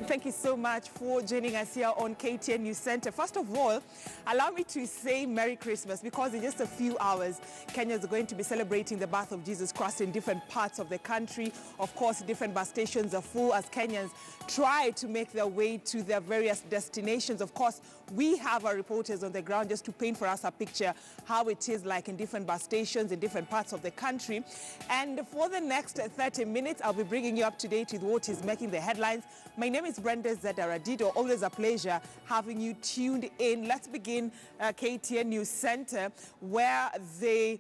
Thank you so much for joining us here on KTN News Center. First of all, allow me to say Merry Christmas, because in just a few hours, Kenyans are going to be celebrating the birth of Jesus Christ in different parts of the country. Of course, different bus stations are full as Kenyans try to make their way to their various destinations. Of course, we have our reporters on the ground just to paint for us a picture how it is like in different bus stations in different parts of the country. And for the next 30 minutes, I'll be bringing you up to date with what is making the headlines. My name is Brenda Zadaradido. Always a pleasure having you tuned in. Let's begin KTN News Center, where the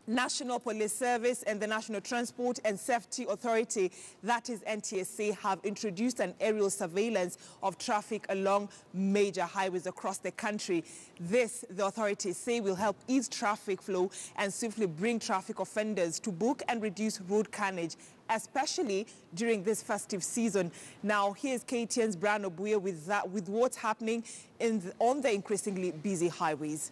National Police Service and the National Transport and Safety Authority, that is NTSA, have introduced an aerial surveillance of traffic along major highways across the country. This, the authorities say, will help ease traffic flow and swiftly bring traffic offenders to book and reduce road carnage, especially during this festive season. Now, here's KTN's Brian Obuye with what's happening on the increasingly busy highways.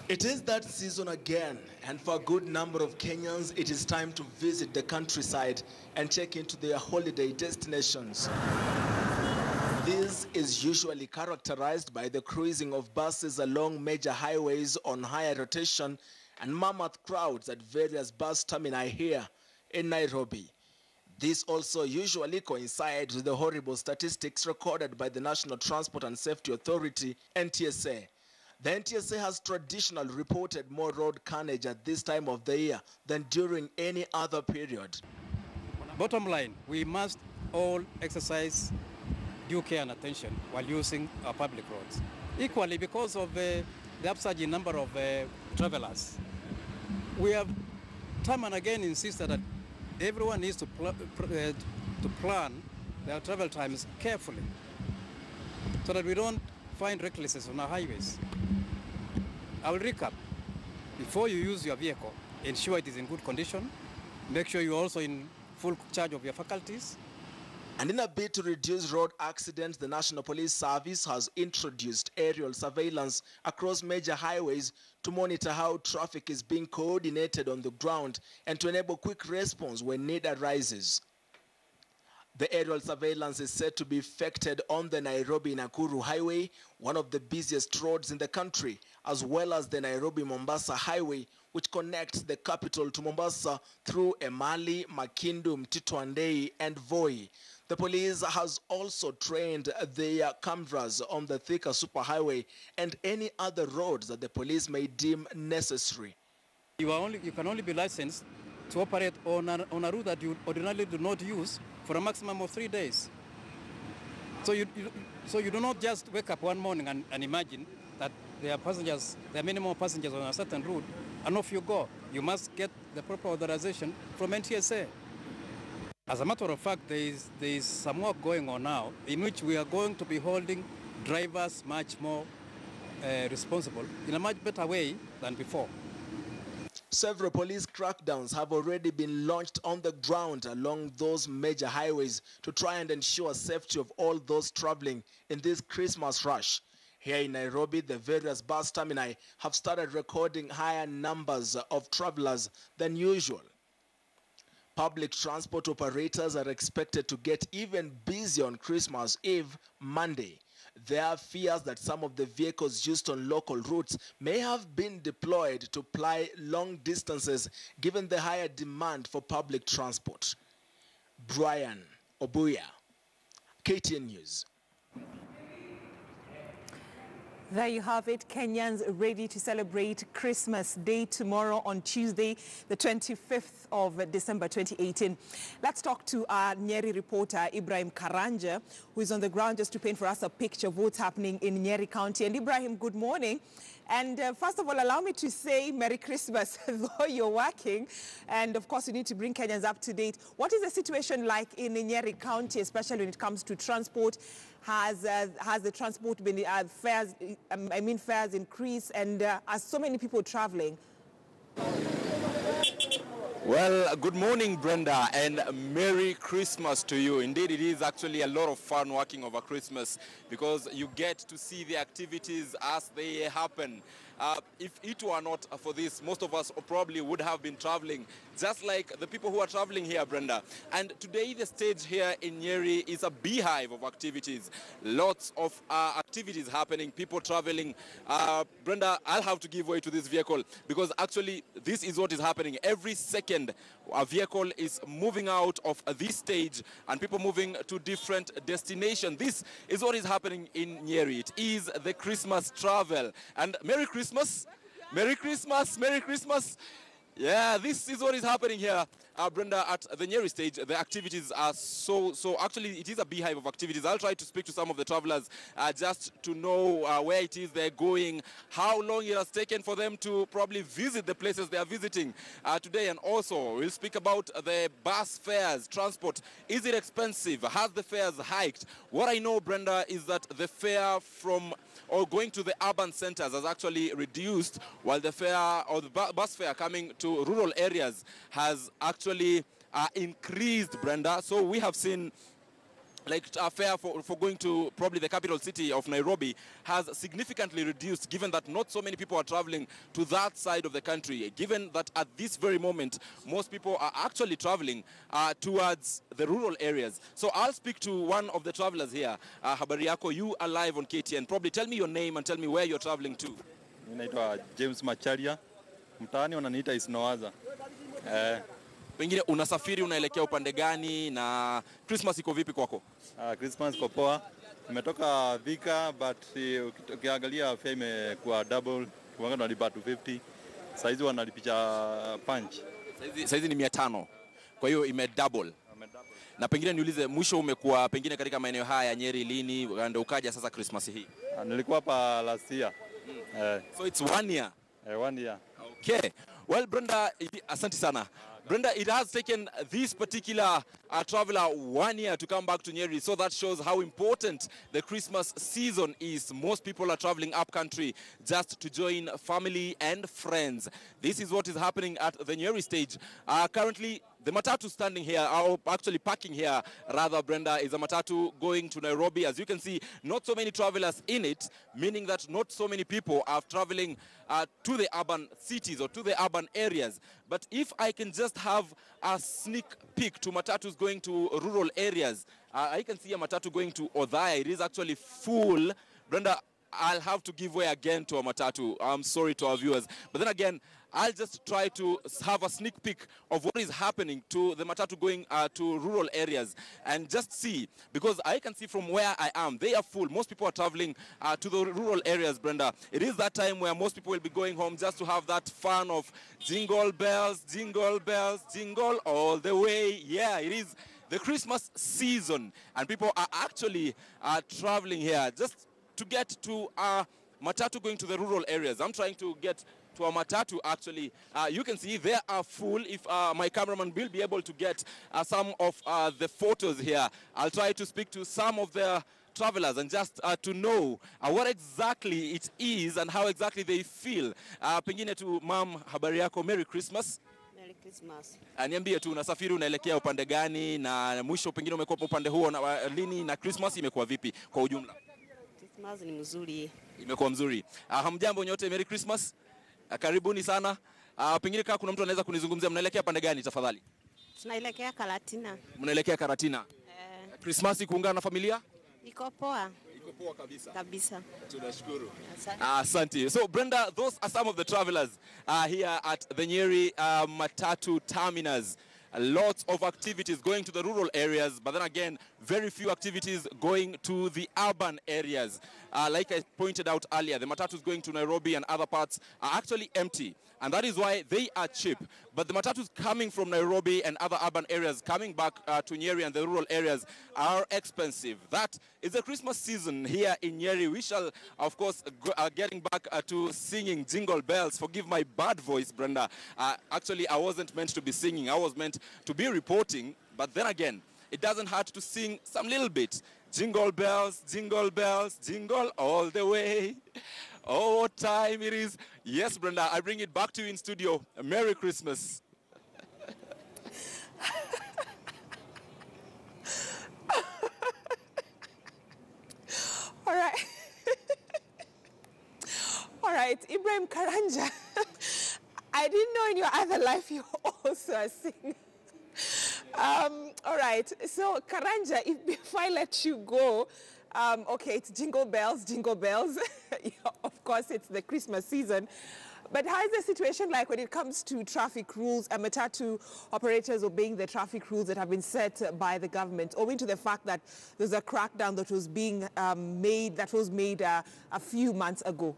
It is that season again, and for a good number of Kenyans, it is time to visit the countryside and check into their holiday destinations. This is usually characterized by the cruising of buses along major highways on higher rotation and mammoth crowds at various bus termini here in Nairobi. This also usually coincides with the horrible statistics recorded by the National Transport and Safety Authority, NTSA. The NTSA has traditionally reported more road carnage at this time of the year than during any other period. Bottom line, we must all exercise due care and attention while using our public roads. Equally, because of the upsurge in number of travelers, we have time and again insisted that everyone needs to plan their travel times carefully so that we don't find recklessness on our highways. I will recap. Before you use your vehicle, ensure it is in good condition. Make sure you're also in full charge of your faculties. And in a bid to reduce road accidents, the National Police Service has introduced aerial surveillance across major highways to monitor how traffic is being coordinated on the ground and to enable quick response when need arises. The aerial surveillance is said to be effected on the Nairobi-Nakuru Highway, one of the busiest roads in the country, as well as the Nairobi-Mombasa Highway, which connects the capital to Mombasa through Emali, Makindu, Mtito Andei, and Voi. The police has also trained their cameras on the Thika Superhighway and any other roads that the police may deem necessary. You can only be licensed to operate on a route that you ordinarily do not use for a maximum of 3 days. So you do not just wake up one morning and imagine that there are minimum passengers on a certain route, and off you go. You must get the proper authorization from NTSA. As a matter of fact, there is some work going on now in which we are going to be holding drivers much more responsible in a much better way than before. Several police crackdowns have already been launched on the ground along those major highways to try and ensure safety of all those traveling in this Christmas rush. Here in Nairobi, the various bus termini have started recording higher numbers of travelers than usual. Public transport operators are expected to get even busier on Christmas Eve, Monday. There are fears that some of the vehicles used on local routes may have been deployed to ply long distances given the higher demand for public transport. Brian Obuye, KTN News. There you have it. Kenyans ready to celebrate Christmas Day tomorrow on Tuesday, the 25th of December 2018. Let's talk to our Nyeri reporter, Ibrahim Karanja, who is on the ground just to paint for us a picture of what's happening in Nyeri County. And Ibrahim, good morning. And first of all, allow me to say Merry Christmas, though you're working. And of course, you need to bring Kenyans up to date. What is the situation like in Nyeri County, especially when it comes to transport? Has the transport been, fares increased, and are so many people traveling? Well, good morning, Brenda, and Merry Christmas to you. Indeed, it is actually a lot of fun working over Christmas because you get to see the activities as they happen. If it were not for this, most of us probably would have been traveling, just like the people who are traveling here, Brenda. And today the stage here in Nyeri is a beehive of activities. Lots of activities happening, people traveling. Brenda, I'll have to give way to this vehicle because actually this is what is happening. Every second a vehicle is moving out of this stage and people moving to different destinations. This is what is happening in Nyeri. It is the Christmas travel. And Merry Christmas, Merry Christmas, Merry Christmas. Yeah, this is what is happening here, Brenda, at the Nyeri stage. The activities are so actually it is a beehive of activities. I'll try to speak to some of the travelers just to know where it is they're going, how long it has taken for them to probably visit the places they are visiting today. And also we'll speak about the bus fares, transport. Is it expensive? Has the fares hiked? What I know, Brenda, is that the fare from or going to the urban centers has actually reduced, while the fare or the bus fare coming to rural areas has actually increased, Brenda. So we have seen like a fare for going to probably the capital city of Nairobi has significantly reduced, given that not so many people are traveling to that side of the country, given that at this very moment most people are actually traveling towards the rural areas. So I'll speak to one of the travelers here. Habari yako, you are live on KTN. Probably tell me your name and tell me where you're traveling to. Naitwa James Macharia. Mtaani wananiita Isnoaza. Pengine unasafiri unaelekea upande gani na Christmas iko vipi kwako? Christmas iko poa. Nimetoka Vika but ukiangalia fare imekuwa double. Kiwango tunalipa 250. Saizi wanalipisha punch. Saizi ni 500. Kwa hiyo ime double. Na pengine niulize, mwisho umekuwa pengine katika maeneo haya ya Nyeri lini ndio ukaja sasa Christmas hii? Nilikuwa hapa last year. So it's 1 year. 1 year. Okay. Well, Brenda, asante sana. Brenda, it has taken this particular traveler 1 year to come back to Nyeri, so that shows how important the Christmas season is. Most people are traveling up country just to join family and friends. This is what is happening at the Nyeri stage. Currently, the matatu standing here, or actually parking here, rather, Brenda, is a matatu going to Nairobi. As you can see, not so many travelers in it, meaning that not so many people are traveling to the urban cities or to the urban areas. But if I can just have a sneak peek to matatus going to rural areas, I can see a matatu going to Othaya. It is actually full. Brenda, I'll have to give way again to a matatu. I'm sorry to our viewers. But then again, I'll just try to have a sneak peek of what is happening to the matatu going to rural areas and just see, because I can see from where I am, they are full. Most people are traveling to the rural areas, Brenda. It is that time where most people will be going home just to have that fun of jingle bells, jingle all the way. Yeah, it is the Christmas season and people are actually traveling here just to get to a matatu going to the rural areas. I'm trying to get to a matatu actually. You can see they are full. If my cameraman will be able to get some of the photos here, I'll try to speak to some of the travelers and just to know what exactly it is and how exactly they feel. Pengine tu ma'am, habari yako, Merry Christmas. Merry Christmas. Niambie tu unasafiri unaelekea upande gani na mwisho pengine umekuwa upande huo na lini na Christmas imekuwa vipi kwa ujumla? Christmas ni mzuri. Imekuwa mzuri. Hamjambo nyote, Merry Christmas. Karibuni sana. Pengine kama kuna mtu anaweza kunizungumzia mnaelekea pande gani tafadhali? Tunaelekea Karatina. Mnaelekea Karatina. Christmas kuungana na familia? Iko poa. Iko poa kabisa. Kabisa. Tunashukuru. Asante. So Brenda, those are some of the travelers here at the Nyeri Matatu terminus. Lots of activities going to the rural areas, but then again, very few activities going to the urban areas. Like I pointed out earlier, the matatus going to Nairobi and other parts are actually empty, and that is why they are cheap. But the matatus coming from Nairobi and other urban areas, coming back to Nyeri and the rural areas, are expensive. That is the Christmas season here in Nyeri. We shall, of course, getting back to singing Jingle Bells. Forgive my bad voice, Brenda. Actually, I wasn't meant to be singing. I was meant to be reporting, but then again, it doesn't hurt to sing some little bit. Jingle bells, jingle all the way. Oh, what time it is. Yes, Brenda, I bring it back to you in studio. Merry Christmas. All right. All right. right, Ibrahim Karanja. I didn't know in your other life you also a singer. All right, so Karanja, before I let you go, okay, it's jingle bells, jingle bells. Yeah, of course, it's the Christmas season. But how is the situation like when it comes to traffic rules and matatu operators obeying the traffic rules that have been set by the government, owing to the fact that there's a crackdown that was being made a few months ago?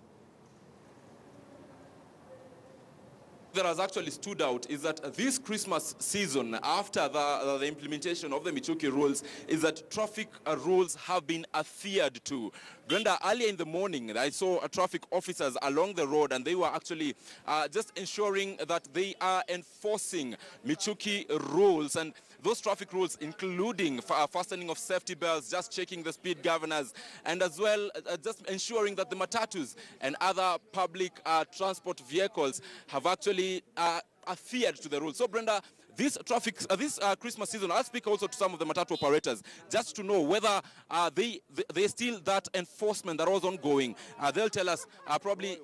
That has actually stood out is that this Christmas season, after the implementation of the Michuki rules, is that traffic rules have been adhered to. Brenda, earlier in the morning, I saw traffic officers along the road, and they were actually just ensuring that they are enforcing Michuki rules. And those traffic rules, including fastening of safety belts, just checking the speed governors, and as well just ensuring that the matatus and other public transport vehicles have actually adhered to the rules. So, Brenda, this Christmas season, I'll speak also to some of the matatu operators just to know whether they still that enforcement that was ongoing. They'll tell us probably